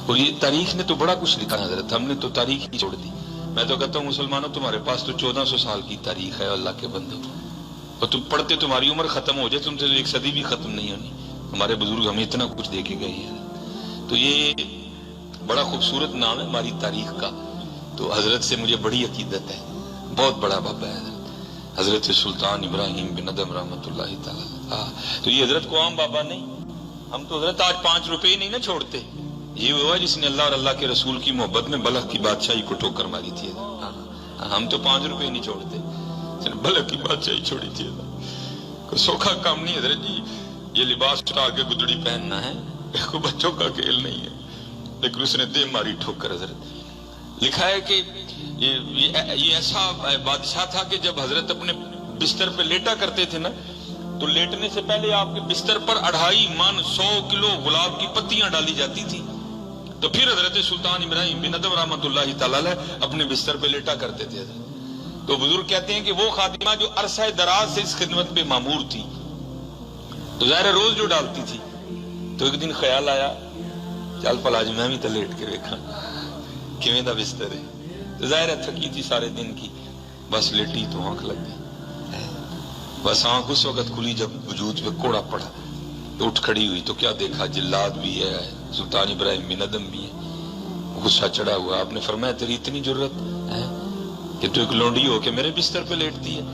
اور یہ تاریخ نے تو بڑا کچھ لکھا ہے حضرت، ہم نے تو تاریخ ہی چھوڑ دی۔ میں تو کہتا ہوں مسلمانوں تمہارے پاس تو 1400 سال کی تاریخ ہے اللہ کے بندے، اور تم پڑھتے تمہاری عمر ختم ہو جائے، تم سے ایک صدی بھی ختم نہیں ہونی۔ ہمارے بزرگ ہمیں اتنا کچھ دے کے گئے ہیں۔ تو یہ بڑا خوبصورت نام ہے ہماری تاریخ کا۔ تو حضرت سے مجھے بڑی عقیدت ہے، بہت بڑا بابا ہے حضرت سلطان ابراہیم بن ادم رحمۃ اللہ تعالی۔ تو یہ حضرت کو عام بابا نہیں، ہم تو حضرت آج 5 روپے ہی نہیں نہ چھوڑتے۔ یہ ہوا جس نے اللہ اور اللہ کے رسول کی محبت میں بلخ کی بادشاہی کو ٹھوکر ماری تھی۔ ہم تو 5 روپے ہی نہیں چھوڑتے، بلخ کی بادشاہی چھوڑی تھی۔ کوئی سوکھا کام نہیں حضرت جی، یہ لباس اٹھا کے گدڑی پہننا ہے، کوئی بچوں کا کھیل نہیں ہے، لیکن اس نے دے ماری ٹھوکر حضرت۔ لکھا ہے کہ یہ ایسا بادشاہ تھا کہ جب حضرت اپنے بستر پہ لیٹا کرتے تھے نا، تو لیٹنے سے پہلے آپ کے بستر پر 2.5 من 100 کلو گلاب کی پتیاں ڈالی جاتی تھی، تو پھر حضرت سلطان ابراہیم بن ادم رحمۃ اللہ تعالی اپنے بستر پہ لیٹا کرتے تھے۔ تو بزرگ کہتے ہیں کہ وہ خادمہ جو عرصہ دراز سے اس خدمت پہ مامور تھی، تو ظاہر روز جو ڈالتی تھی، تو ایک دن خیال آیا چل پلا جی میں بھی تو لیٹ کے دیکھا کیویں دا بستر ہے۔ تو ظاہر ہے تھکی تھی سارے دن کی، بس لیٹی تو آنکھ لگ گئی۔ بس آنکھ اس وقت کھلی جب وجود پہ کوڑا پڑا، تو اٹھ کھڑی ہوئی تو کیا دیکھا، جلاد بھی ہے، سلطان ابراہیم بن ادم بھی ہے، غصہ چڑھا ہوا۔ آپ نے فرمایا تیری اتنی جرت ہے کہ تو ایک لونڈی ہو کے میرے بستر پہ لیٹتی ہے؟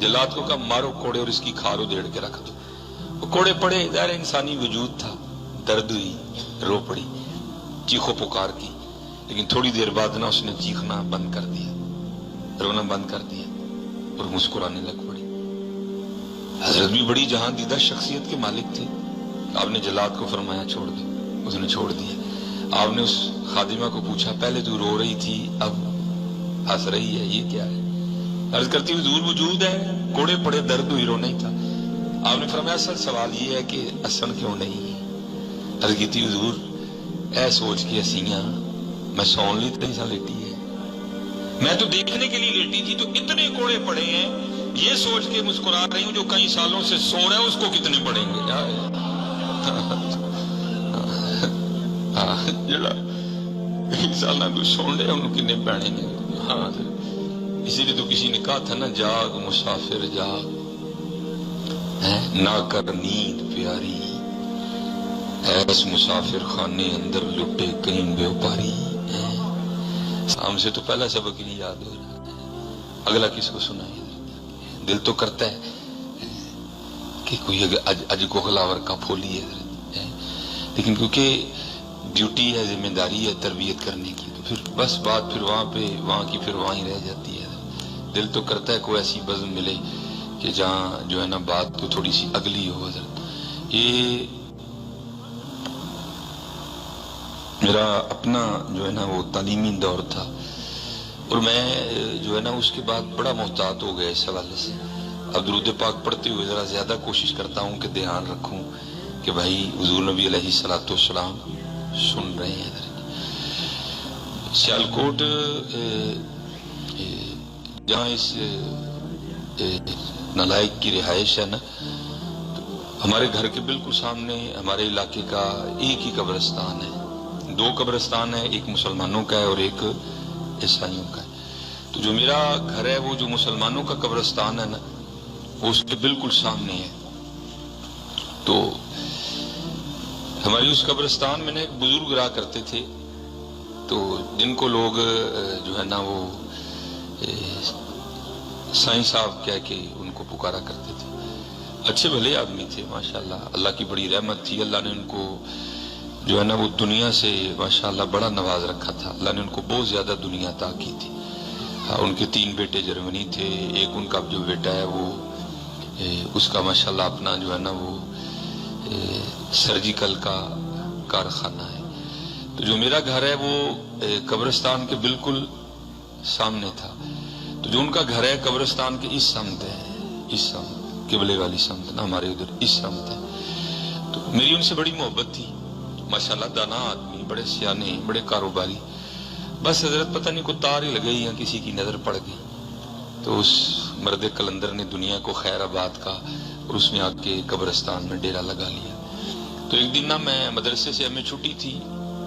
جلاد کو کہا مارو کوڑے اور اس کی کھار ادھیڑ کے رکھ دو۔ وہ کوڑے پڑے، ظاہر انسانی وجود تھا، درد ہوئی، رو پڑی، چیخو پکار کی، لیکن تھوڑی دیر بعد نہ اس نے چیخنا بند کر دیا، رونا بند کر دیا اور مسکرانے لگ پڑی۔ حضرت بھی بڑی جہاں دیدہ شخصیت کے مالک تھے۔ آپ نے جلاد کو فرمایا چھوڑ دو، اس نے چھوڑ دیا۔ آپ نے اس خادمہ کو پوچھا پہلے تو رو رہی تھی اب ہنس رہی ہے، یہ کیا ہے؟ عرض کرتی حضور وجود ہے، کوڑے پڑے، درد ہوئی، رونا ہی تھا۔ آپ نے فرمایا اصل سوال یہ ہے کہ ہسن کیوں نہیں؟ عرض کی تھی حضور اے سوچ کے ہسیاں میں سون لی تو نہیں لیٹی ہے، میں تو دیکھنے کے لیے لیٹی تھی، تو اتنے کوڑے پڑے ہیں، یہ سوچ کے مسکرا رہی ہوں جو کئی سالوں سے سو رہا ہے اس کو کتنے پڑیں گے؟ جڑا کئی سالہ تو سون رہے ان کتنے پڑیں گے؟ ہاں اسی لیے تو کسی نے کہا تھا نا، جاگ مسافر جاگ، نہ کر نیند پیاری، ایس مسافر خانے اندر لٹے کہیں بیوپاری۔ ہم سے تو پہلا سبق نہیں یاد ہو رہا، اگلا کس کو سنائے؟ دل تو کرتا ہے کہ کوئی اج کو خلاور کا پھولی ہے، لیکن کیونکہ ڈیوٹی ہے، ذمہ داری ہے تربیت کرنے کی، تو پھر بس بات پھر وہاں کی پھر وہاں ہی رہ جاتی ہے۔ دل تو کرتا ہے کوئی ایسی بزم ملے کہ جہاں جو ہے نا بات تو تھوڑی سی اگلی ہو حضرت۔ یہ میرا اپنا جو ہے نا وہ تعلیمی دور تھا، اور میں جو ہے نا اس کے بعد بڑا محتاط ہو گیا اس حوالے سے۔ اب درود پاک پڑھتے ہوئے ذرا زیادہ کوشش کرتا ہوں کہ دھیان رکھوں کہ بھائی حضور نبی علیہ الصلوۃ والسلام سن رہے ہیں۔ سیالکوٹ جہاں اس نالائق کی رہائش ہے نا، ہمارے گھر کے بالکل سامنے ہمارے علاقے کا ایک ہی قبرستان ہے، 2 قبرستان ہے، ایک مسلمانوں کا ہے اور ایک عیسائیوں کا ہے۔ تو جو میرا گھر ہے وہ جو مسلمانوں کا قبرستان ہے نا، وہ اس کے بالکل سامنے ہے۔ تو ہماری اس قبرستان میں نے ایک بزرگ رہا کرتے تھے، تو جن کو لوگ جو ہے نا وہ سائیں صاحب کہہ کے ان کو پکارا کرتے تھے۔ اچھے بھلے آدمی تھے ماشاءاللہ، اللہ کی بڑی رحمت تھی، اللہ نے ان کو جو ہے نا وہ دنیا سے ماشاءاللہ بڑا نواز رکھا تھا، اللہ نے ان کو بہت زیادہ دنیا عطا کی تھی۔ ان کے 3 بیٹے جرمنی تھے، ایک ان کا جو بیٹا ہے وہ اس کا ماشاءاللہ اپنا جو ہے نا وہ سرجیکل کا کارخانہ ہے۔ تو جو میرا گھر ہے وہ قبرستان کے بالکل سامنے تھا۔ تو جو ان کا گھر ہے قبرستان کے اس سمت ہے، اس سمت قبلے والی سمت نا، ہمارے ادھر اس سمت ہے۔ تو میری ان سے بڑی محبت تھی ماشاءاللہ، دانا آدمی، بڑے سیانے، بڑے کاروباری۔ بس حضرت پتہ نہیں کوئی تار ہی لگئی یا کسی کی نظر پڑ گئی، تو اس مرد کلندر نے دنیا کو خیر آباد کا اور اس نے آ کے قبرستان میں ڈیرا لگا لیا۔ تو ایک دن نا میں مدرسے سے ہمیں چھٹی تھی،